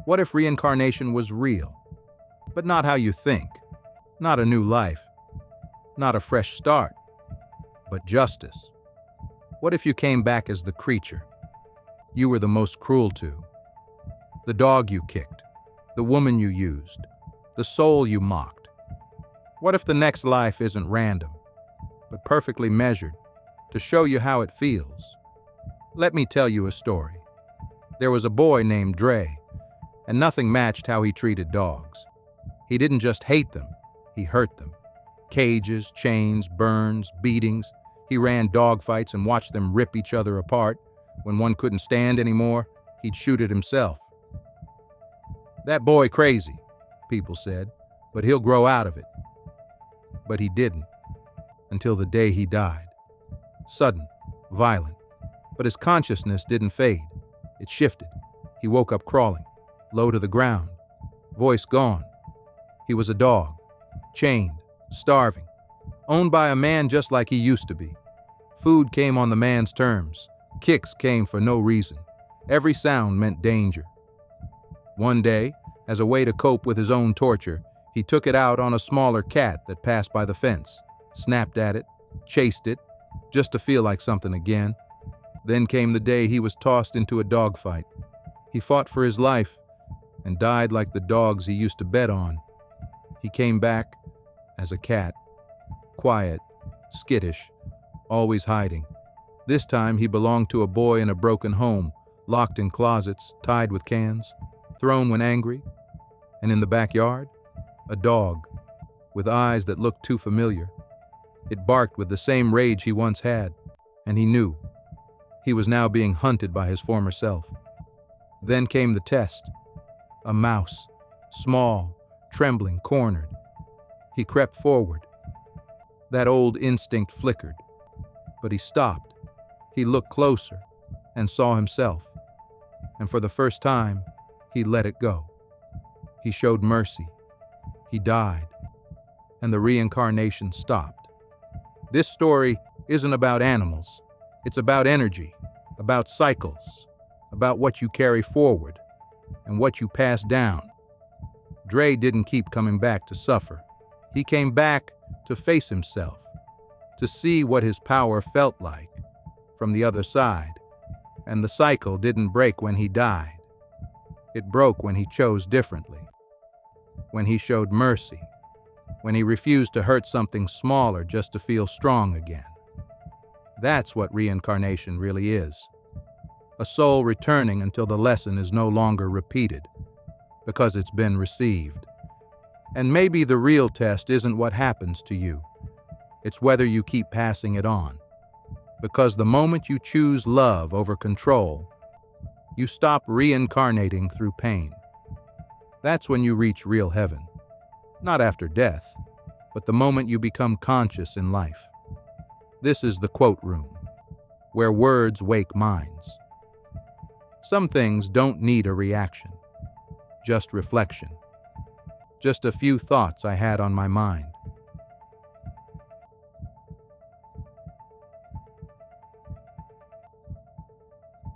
What if reincarnation was real, but not how you think? Not a new life, not a fresh start, but justice. What if you came back as the creature you were the most cruel to? The dog you kicked, the woman you used, the soul you mocked. What if the next life isn't random, but perfectly measured to show you how it feels? Let me tell you a story. There was a boy named Dre, and nothing matched how he treated dogs. He didn't just hate them, he hurt them. Cages, chains, burns, beatings. He ran dogfights and watched them rip each other apart. When one couldn't stand anymore, he'd shoot it himself. That boy crazy, people said, but he'll grow out of it. But he didn't, until the day he died. Sudden, violent, but his consciousness didn't fade. It shifted. He woke up crawling, low to the ground, voice gone. He was a dog, chained, starving, owned by a man just like he used to be. Food came on the man's terms. Kicks came for no reason. Every sound meant danger. One day, as a way to cope with his own torture, he took it out on a smaller cat that passed by the fence, snapped at it, chased it, just to feel like something again. Then came the day he was tossed into a dogfight. He fought for his life and died like the dogs he used to bet on. He came back as a cat, quiet, skittish, always hiding. This time he belonged to a boy in a broken home, locked in closets, tied with cans, thrown when angry. And in the backyard, a dog, with eyes that looked too familiar. It barked with the same rage he once had, and he knew. He was now being hunted by his former self. Then came the test. A mouse, small, trembling, cornered. He crept forward. That old instinct flickered, but he stopped. He looked closer and saw himself. And for the first time, he let it go. He showed mercy. He died. And the reincarnation stopped. This story isn't about animals. It's about energy, about cycles, about what you carry forward and what you pass down. Dre didn't keep coming back to suffer. He came back to face himself, to see what his power felt like from the other side. And the cycle didn't break when he died. It broke when he chose differently, when he showed mercy, when he refused to hurt something smaller just to feel strong again. That's what reincarnation really is. A soul returning until the lesson is no longer repeated, because it's been received. And maybe the real test isn't what happens to you. It's whether you keep passing it on. Because the moment you choose love over control, you stop reincarnating through pain. That's when you reach real heaven. Not after death, but the moment you become conscious in life. This is the quote room, where words wake minds. Some things don't need a reaction, just reflection. Just a few thoughts I had on my mind.